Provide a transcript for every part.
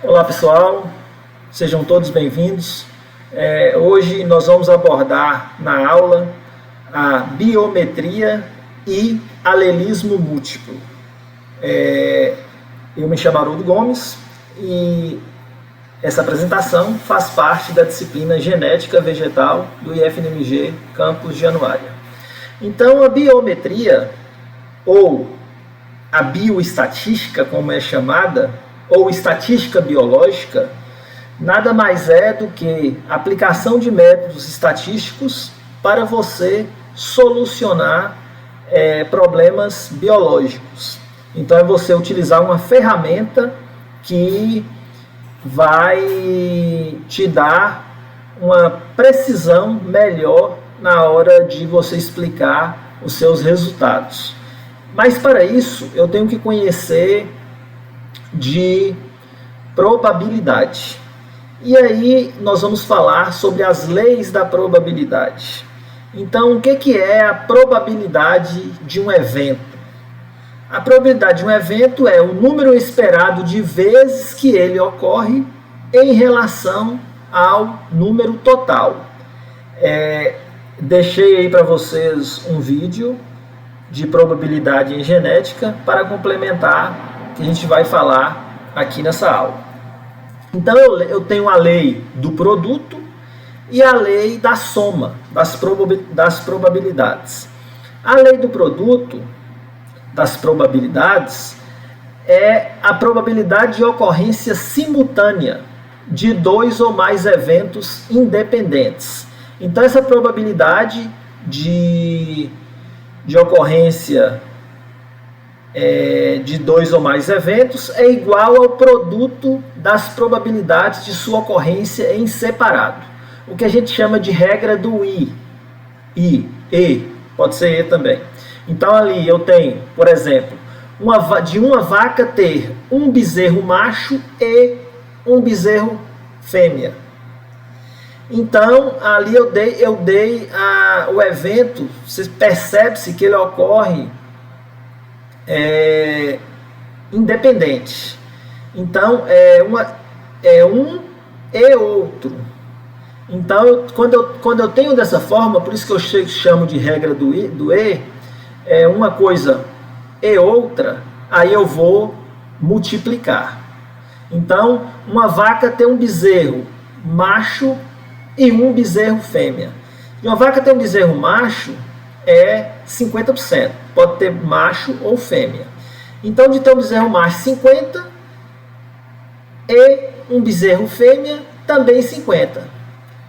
Olá pessoal, sejam todos bem-vindos. Hoje nós vamos abordar na aula a biometria e alelismo múltiplo. Eu me chamo Haroldo Gomes e essa apresentação faz parte da disciplina Genética Vegetal do IFMG Campus Januária. Então a biometria, ou a bioestatística como é chamada, ou estatística biológica, nada mais é do que a aplicação de métodos estatísticos para você solucionar problemas biológicos. Então é você utilizar uma ferramenta que vai te dar uma precisão melhor na hora de você explicar os seus resultados. Mas para isso eu tenho que conhecer de probabilidade. E aí nós vamos falar sobre as leis da probabilidade. Então, o que é a probabilidade de um evento? A probabilidade de um evento é o número esperado de vezes que ele ocorre em relação ao número total. Deixei aí para vocês um vídeo de probabilidade em genética para complementar que a gente vai falar aqui nessa aula. Então eu tenho a lei do produto e a lei da soma das probabilidades. A lei do produto das probabilidades é a probabilidade de ocorrência simultânea de dois ou mais eventos independentes. Então essa probabilidade de ocorrência de dois ou mais eventos é igual ao produto das probabilidades de sua ocorrência em separado. O que a gente chama de regra do I, pode ser E também. Então ali eu tenho, por exemplo, de uma vaca ter um bezerro macho e um bezerro fêmea. Então ali eu dei o evento, você percebe-se que ele ocorre independente. Então é um e outro. Então quando eu tenho dessa forma, por isso que eu chamo de regra do E, uma coisa e outra, aí eu vou multiplicar. Então uma vaca tem um bezerro macho e um bezerro fêmea. E uma vaca tem um bezerro macho é 50%. Pode ter macho ou fêmea. Então, de ter um bezerro macho 50 e um bezerro fêmea também 50.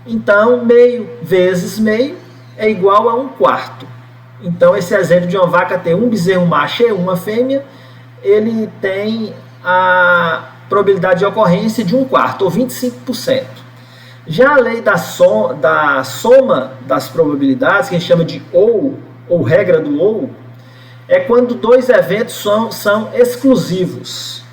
Então, meio vezes meio é igual a 1/4. Então, esse exemplo de uma vaca ter um bezerro macho e uma fêmea, ele tem a probabilidade de ocorrência de 1/4, ou 25%. Já a lei da soma das probabilidades, que a gente chama de ou regra do ou, é quando dois eventos são exclusivos.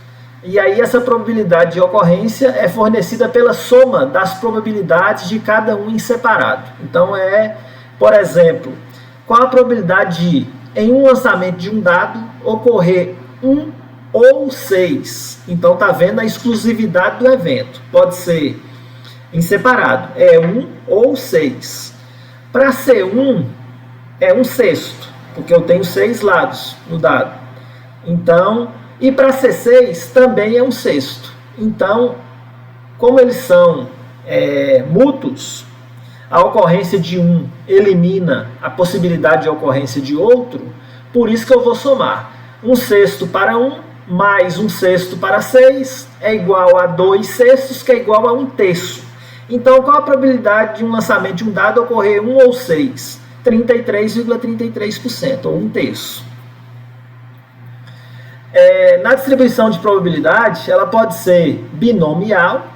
E aí essa probabilidade de ocorrência é fornecida pela soma das probabilidades de cada um em separado. Então por exemplo, qual a probabilidade de, em um lançamento de um dado, ocorrer 1 ou 6? Então está vendo a exclusividade do evento. Pode ser em separado, é 1 ou 6. Para ser 1, é 1/6, porque eu tenho 6 lados no dado. Então, e para ser 6, também é 1/6. Então, como eles são mútuos, a ocorrência de um elimina a possibilidade de ocorrência de outro, por isso que eu vou somar. 1/6 para 1, mais 1/6 para 6, é igual a 2/6, que é igual a 1/3. Então, qual a probabilidade de um lançamento de um dado ocorrer 1 ou 6? 33,33%, ou 1/3. Na distribuição de probabilidade, ela pode ser binomial,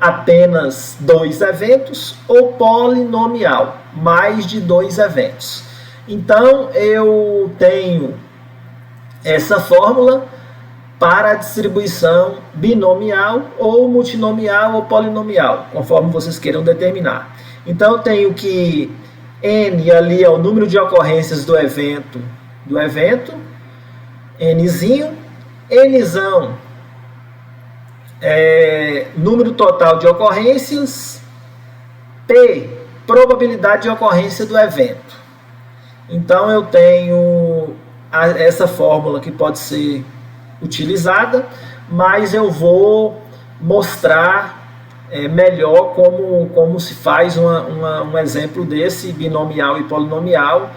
apenas 2 eventos, ou polinomial, mais de 2 eventos. Então, eu tenho essa fórmula para a distribuição binomial, ou multinomial, ou polinomial, conforme vocês queiram determinar. Então eu tenho que N ali é o número de ocorrências do evento, Nzinho, Nzão número total de ocorrências, P, probabilidade de ocorrência do evento. Então eu tenho essa fórmula que pode ser utilizada, mas eu vou mostrar melhor como se faz um exemplo desse binomial e polinomial.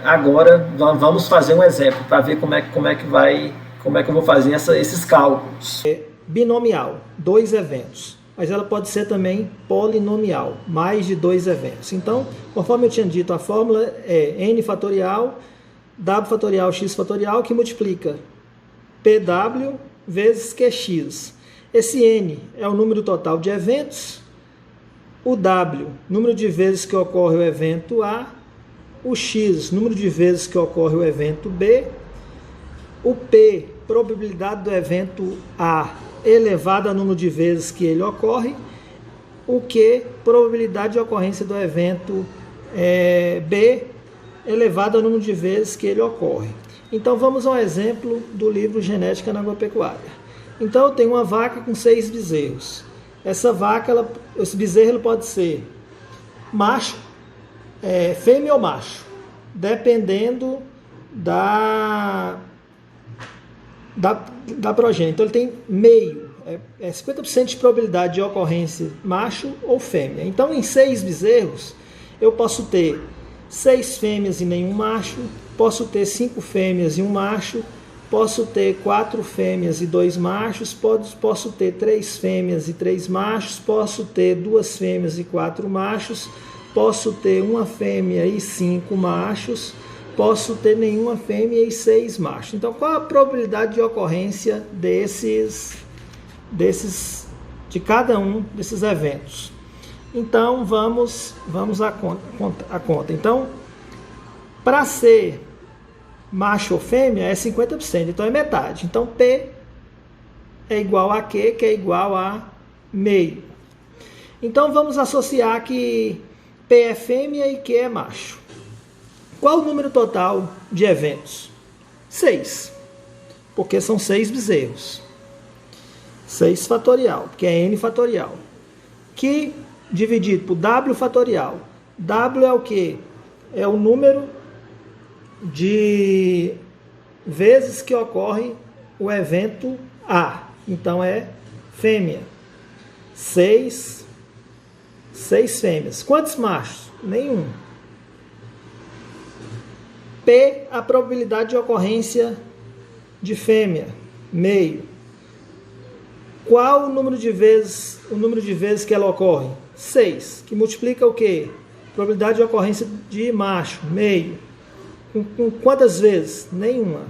Agora vamos fazer um exemplo para ver como é que eu vou fazer esses cálculos. Binomial, 2 eventos, mas ela pode ser também polinomial, mais de 2 eventos. Então, conforme eu tinha dito, a fórmula é n fatorial, w fatorial, x fatorial, que multiplica pw vezes qx. Esse n é o número total de eventos, o w, número de vezes que ocorre o evento A, o x, número de vezes que ocorre o evento B, o p, probabilidade do evento A elevado ao número de vezes que ele ocorre, o q, probabilidade de ocorrência do evento B elevado ao número de vezes que ele ocorre. Então vamos ao exemplo do livro Genética na Agropecuária. Então eu tenho uma vaca com 6 bezerros. Essa vaca, esse bezerro pode ser macho, fêmea ou macho, dependendo da progênie. Então ele tem meio, 50% de probabilidade de ocorrência macho ou fêmea. Então em 6 bezerros eu posso ter 6 fêmeas e nenhum macho, posso ter 5 fêmeas e um macho, posso ter 4 fêmeas e 2 machos, posso ter 3 fêmeas e 3 machos, posso ter 2 fêmeas e 4 machos, posso ter 1 fêmea e 5 machos, posso ter nenhuma fêmea e 6 machos. Então, qual a probabilidade de ocorrência de cada um desses eventos? Então, vamos à conta. Então, para ser macho ou fêmea, é 50%, então é metade. Então, P é igual a Q, que é igual a meio. Então, vamos associar que P é fêmea e Q é macho. Qual o número total de eventos? 6, porque são 6 bezerros. 6 fatorial, porque é n fatorial. Que dividido por w fatorial. W é o quê? É o número de vezes que ocorre o evento A. Então é fêmea. 6 fêmeas. Quantos machos? Nenhum. P, a probabilidade de ocorrência de fêmea, meio. Qual o número de vezes que ela ocorre? 6, que multiplica o quê? Probabilidade de ocorrência de macho, meio. Com quantas vezes? Nenhuma.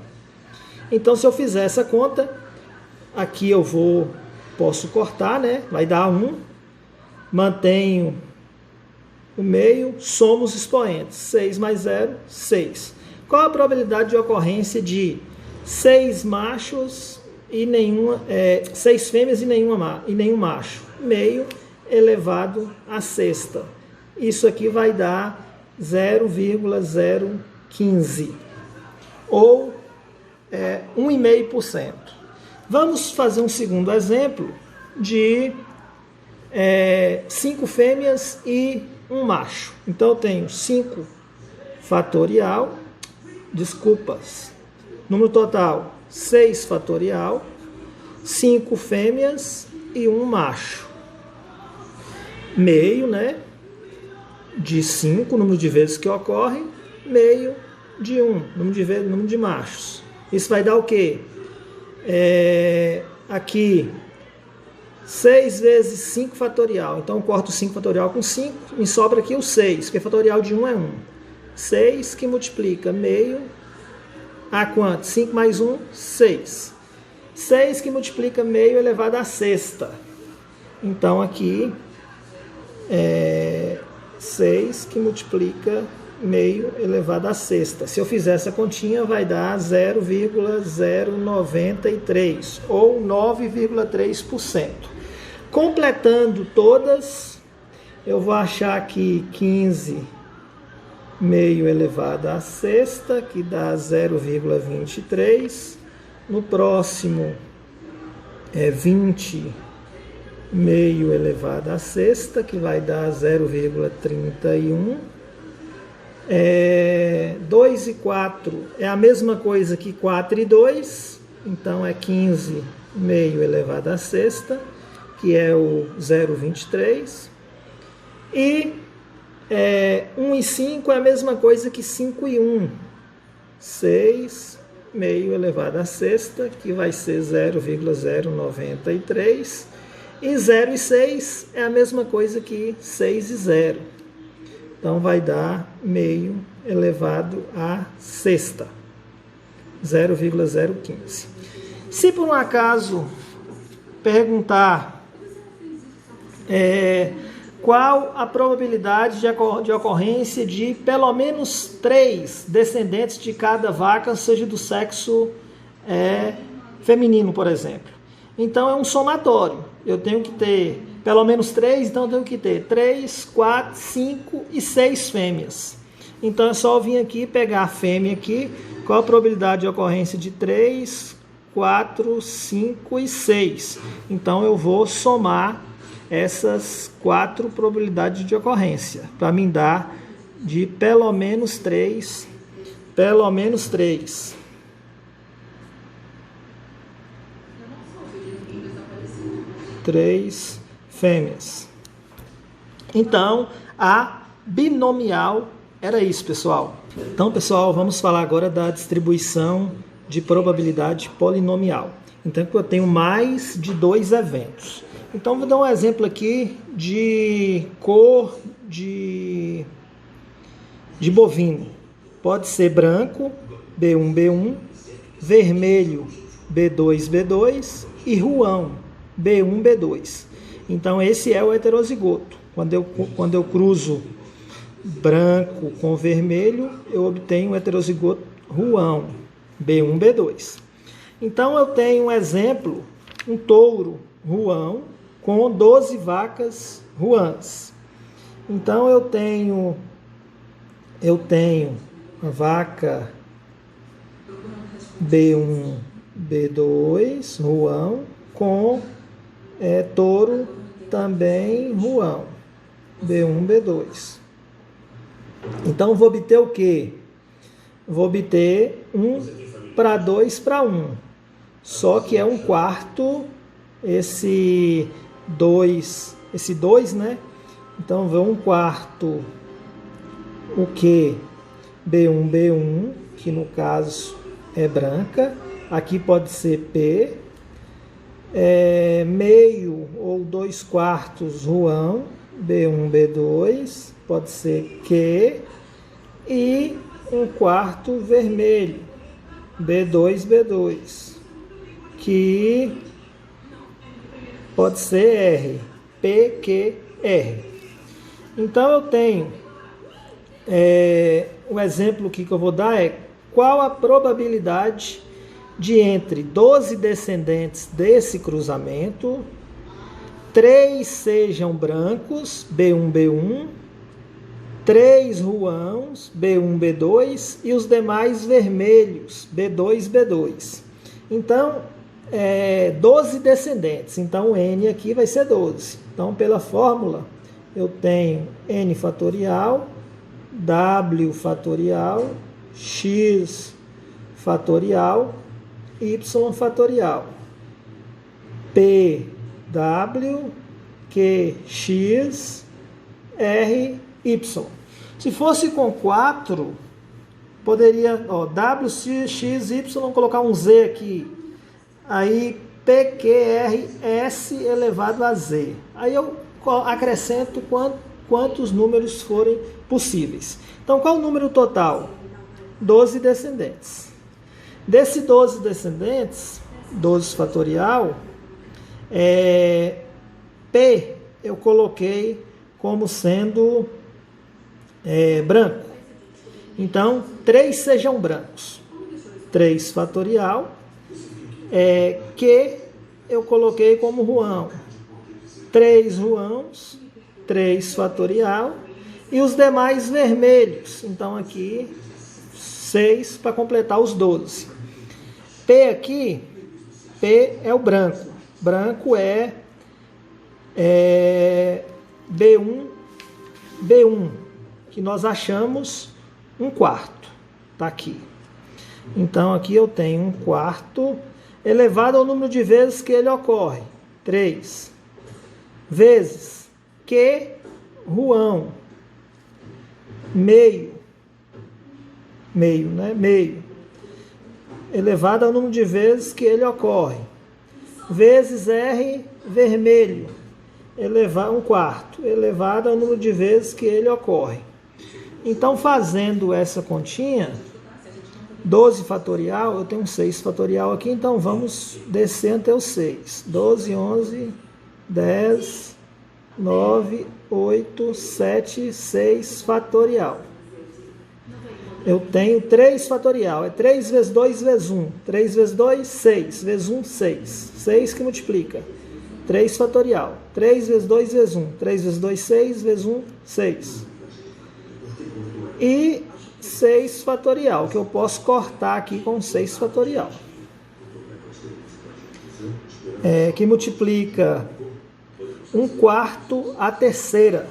Então, se eu fizer essa conta, aqui posso cortar, né? Vai dar 1. Mantenho o meio, somo os expoentes. 6 mais 0, 6. Qual a probabilidade de ocorrência de 6 machos e 6 fêmeas e nenhum macho? Meio elevado à sexta. Isso aqui vai dar 0,015 ou 1,5%. Vamos fazer um segundo exemplo de 5 fêmeas e um macho. Então eu tenho 5 fatorial, número total 6 fatorial, 5 fêmeas e um macho. Meio, né? De 5, número de vezes que ocorre, meio de 1, número de machos. Isso vai dar o quê? Aqui, 6 vezes 5 fatorial. Então, eu corto 5 fatorial com 5, me sobra aqui o 6, porque fatorial de 1 é 1. 6 que multiplica meio a quanto? 5 mais 1, 6. 6 que multiplica meio elevado à sexta. Então, aqui, 6 que multiplica meio elevado à sexta. Se eu fizer essa continha, vai dar 0,093 ou 9,3%. Completando todas, eu vou achar aqui 15 meio elevado à sexta, que dá 0,23. No próximo, é 20 meio elevado à sexta, que vai dar 0,31. 2 e 4 é a mesma coisa que 4 e 2, então é 15 meio elevado à sexta, que é o 0,23. E 1 e 5 é a mesma coisa que 5 e 1, 6 meio elevado à sexta, que vai ser 0,093. E 0 e 6 é a mesma coisa que 6 e 0. Então vai dar meio elevado à sexta, 0,015. Se por um acaso perguntar qual a probabilidade de ocorrência de pelo menos 3 descendentes de cada vaca, seja do sexo feminino, por exemplo. Então é um somatório. Eu tenho que ter pelo menos 3, então eu tenho que ter 3, 4, 5 e 6 fêmeas. Então é só eu vir aqui pegar a fêmea aqui, qual a probabilidade de ocorrência de 3, 4, 5 e 6. Então eu vou somar essas 4 probabilidades de ocorrência, para me dar de pelo menos 3, 3 fêmeas. Então, a binomial era isso, pessoal. Então, pessoal, vamos falar agora da distribuição de probabilidade polinomial. Então, eu tenho mais de 2 eventos. Então, vou dar um exemplo aqui de cor de bovino. Pode ser branco, B1, B1, vermelho, B2, B2 e ruão, B1, B2. Então, esse é o heterozigoto. Quando eu cruzo branco com vermelho, eu obtenho o heterozigoto ruão, B1, B2. Então, eu tenho um exemplo, um touro ruão com 12 vacas ruãs. Então, eu tenho a vaca B1, B2, ruão, com touro também ruão, B1, B2. Então, eu vou obter o quê? Vou obter 1 para 2 para 1. Só que é um quarto esse 2, né? Então, vou 1 quarto o que? B1, B1, que no caso é branca. Aqui pode ser P. Meio ou 2 quartos ruão, B1, B2, pode ser Q. E 1 quarto vermelho, B2, B2, que pode ser R, PQR. Então eu tenho, o exemplo que eu vou dar é qual a probabilidade de entre 12 descendentes desse cruzamento, 3 sejam brancos, B1, B1, 3 ruãos, B1, B2, e os demais vermelhos, B2, B2. Então, 12 descendentes. Então, o N aqui vai ser 12. Então, pela fórmula, eu tenho N fatorial, W fatorial, X fatorial, Y fatorial. PW, QX, RY. Se fosse com 4, poderia, W, X, Y, colocar um Z aqui. Aí, PQRS elevado a Z. Aí eu acrescento quantos números forem possíveis. Então, qual o número total? 12 descendentes. Desse 12 descendentes, 12 fatorial, P eu coloquei como sendo branco. Então, 3 sejam brancos. 3 fatorial. Q eu coloquei como ruão. 3 ruãos, 3 fatorial. E os demais vermelhos. Então, aqui, 6 para completar os 12. P aqui, P é o branco. branco é B1, que nós achamos 1/4. Está aqui. Então, aqui eu tenho 1/4 elevado ao número de vezes que ele ocorre. 3 vezes Q ruão. Meio, né? Meio. Elevado ao número de vezes que ele ocorre. Vezes R vermelho. 1/4. Elevado ao número de vezes que ele ocorre. Então, fazendo essa continha, 12 fatorial, eu tenho um 6 fatorial aqui, então vamos descer até o 6. 12, 11, 10, 9, 8, 7, 6 fatorial. Eu tenho 3 fatorial, é 3 vezes 2 vezes 1. 3 vezes 2, 6. Vezes 1, 6. 6 que multiplica. 3 fatorial. 3 vezes 2 vezes 1. 3 vezes 2, 6. Vezes 1, 6. E 6 fatorial, que eu posso cortar aqui com 6 fatorial. Que multiplica 1/4 a terceira.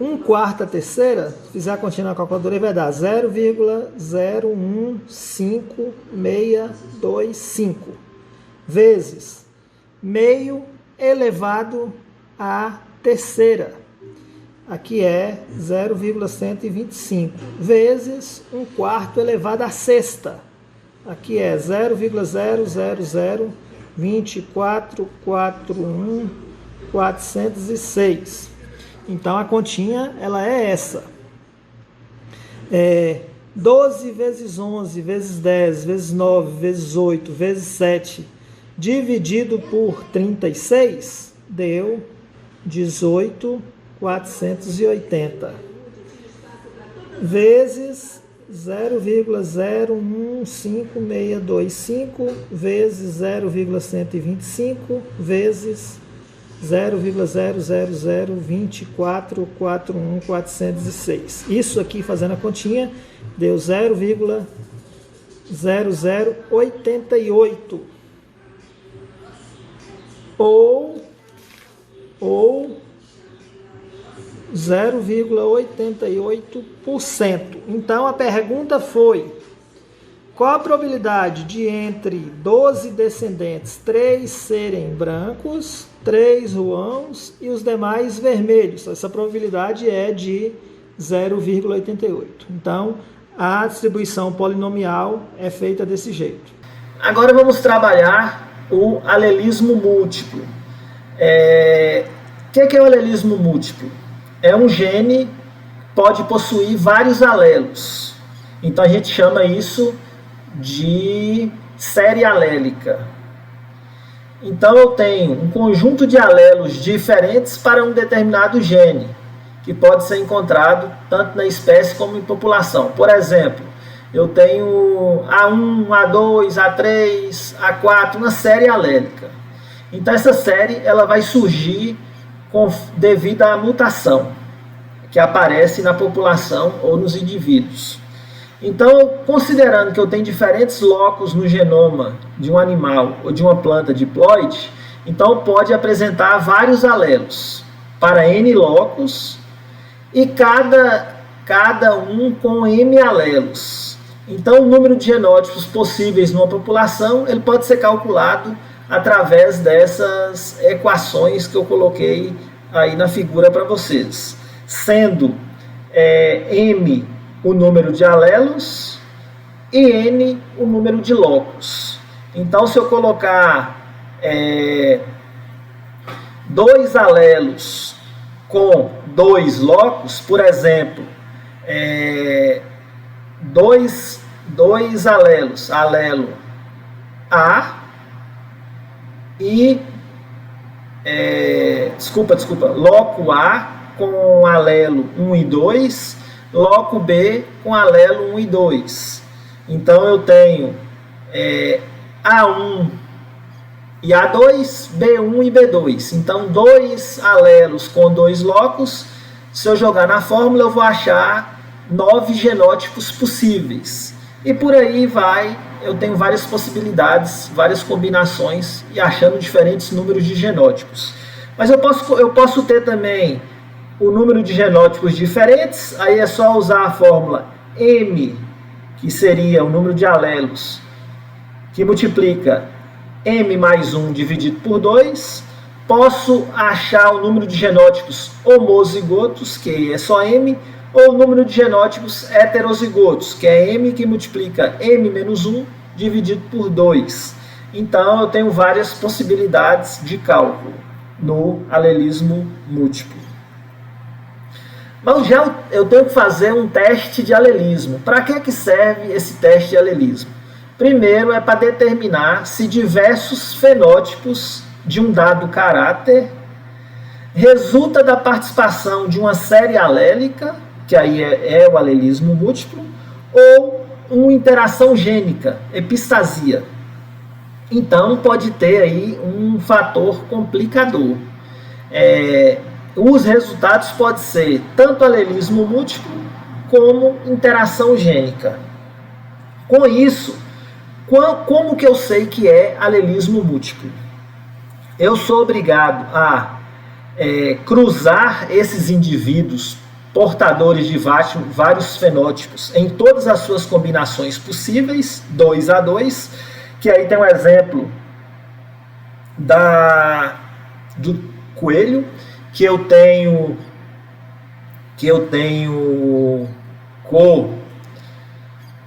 1/4 a terceira, se fizer a continha na calculadora, vai dar 0,0152625 vezes meio elevado à terceira. Aqui é 0,125 vezes 1/4 elevado à sexta. Aqui é 0,0002441.406. Então a continha ela é essa. 12 vezes 11 vezes 10 vezes 9 vezes 8 vezes 7 dividido por 36 deu 18.480 vezes 0,015625 vezes 0,125 vezes 0,0002441.406. Isso aqui, fazendo a continha, deu 0,0088. Ou 0,88%. Então a pergunta foi: qual a probabilidade de entre 12 descendentes 3 serem brancos, 3 ruãos e os demais vermelhos? Essa probabilidade é de 0,88. Então a distribuição polinomial é feita desse jeito. Agora vamos trabalhar o alelismo múltiplo. O que é o alelismo múltiplo? É um gene que pode possuir vários alelos. Então a gente chama isso de série alélica. Então eu tenho um conjunto de alelos diferentes para um determinado gene, que pode ser encontrado tanto na espécie como em população. Por exemplo, eu tenho A1, A2, A3, A4, uma série alélica. Então essa série ela vai surgir devido à mutação que aparece na população ou nos indivíduos. Então, considerando que eu tenho diferentes locos no genoma de um animal ou de uma planta diploide, então pode apresentar vários alelos para N locos e cada um com M alelos. Então, o número de genótipos possíveis numa população ele pode ser calculado através dessas equações que eu coloquei aí na figura para vocês. Sendo M o número de alelos e N o número de locos. Então, se eu colocar 2 alelos com 2 locos, por exemplo, 2 alelos, alelo A e loco A com alelo 1 e 2, loco B com alelo 1 e 2. Então eu tenho A1 e A2, B1 e B2. Então 2 alelos com 2 locos, se eu jogar na fórmula eu vou achar 9 genótipos possíveis. E por aí vai eu tenho várias possibilidades, várias combinações e achando diferentes números de genótipos. Mas eu posso ter também o número de genótipos diferentes, aí é só usar a fórmula M, que seria o número de alelos, que multiplica M mais 1 dividido por 2. Posso achar o número de genótipos homozigotos, que é só M, ou o número de genótipos heterozigotos, que é M que multiplica M menos 1 dividido por 2. Então, eu tenho várias possibilidades de cálculo no alelismo múltiplo. Mas já eu tenho que fazer um teste de alelismo. Para que serve esse teste de alelismo? Primeiro, é para determinar se diversos fenótipos de um dado caráter resulta da participação de uma série alélica, que aí é o alelismo múltiplo, ou uma interação gênica, epistasia. Então, pode ter aí um fator complicador. Os resultados podem ser tanto alelismo múltiplo como interação gênica. Com isso, como que eu sei que é alelismo múltiplo? Eu sou obrigado a cruzar esses indivíduos portadores de vários fenótipos em todas as suas combinações possíveis, 2 a 2, que aí tem um exemplo do coelho, que eu tenho cor,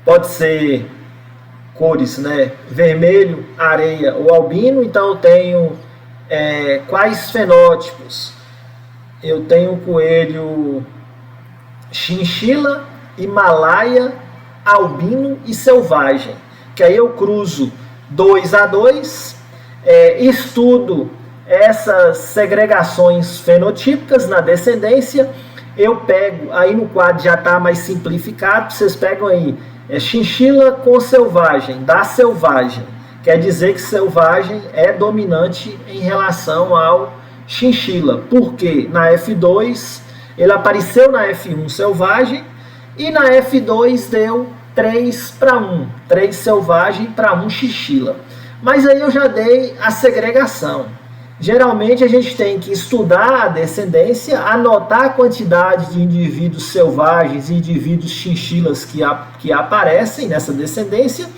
pode ser cores, né? Vermelho, areia ou albino. Então eu tenho quais fenótipos? Eu tenho coelho chinchila, himalaia, albino e selvagem, que aí eu cruzo 2 a 2, estudo essas segregações fenotípicas na descendência. Eu pego, aí no quadro já está mais simplificado, vocês pegam aí, chinchila com selvagem, dá selvagem, quer dizer que selvagem é dominante em relação ao chinchila, porque na F2 ele apareceu na F1 selvagem e na F2 deu 3 para 1, 3 selvagem para 1 chinchila. Mas aí eu já dei a segregação. Geralmente a gente tem que estudar a descendência, anotar a quantidade de indivíduos selvagens e indivíduos chinchilas que aparecem nessa descendência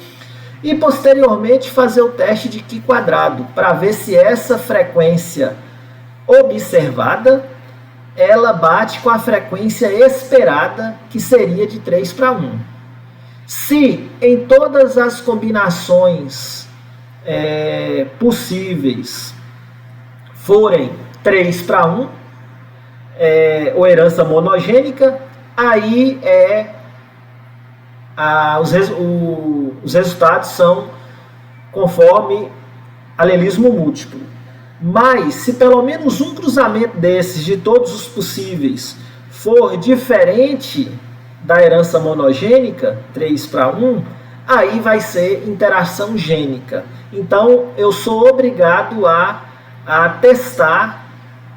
e posteriormente fazer o teste de Q quadrado para ver se essa frequência observada ela bate com a frequência esperada, que seria de 3 para 1. Se em todas as combinações possíveis forem 3 para 1, ou herança monogênica, aí os resultados são conforme alelismo múltiplo. Mas, se pelo menos um cruzamento desses, de todos os possíveis, for diferente da herança monogênica, 3 para 1, aí vai ser interação gênica. Então, eu sou obrigado a testar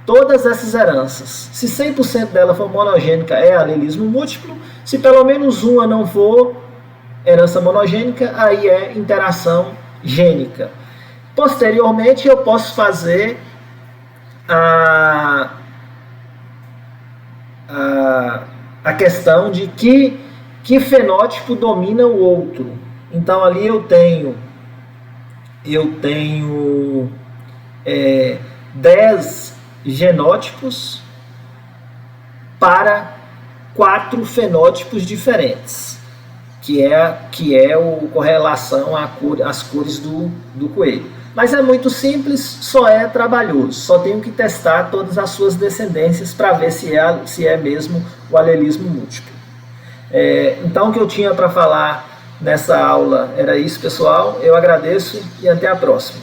todas essas heranças. Se 100% dela for monogênica, é alelismo múltiplo. Se pelo menos uma não for herança monogênica, aí é interação gênica. Posteriormente, eu posso fazer a questão de que fenótipo domina o outro. Então, ali eu tenho 10 genótipos para 4 fenótipos diferentes, que é a correlação às cores do coelho. Mas é muito simples, só é trabalhoso. Só tenho que testar todas as suas descendências para ver se é mesmo o alelismo múltiplo. Então, o que eu tinha para falar nessa aula era isso, pessoal. Eu agradeço e até a próxima.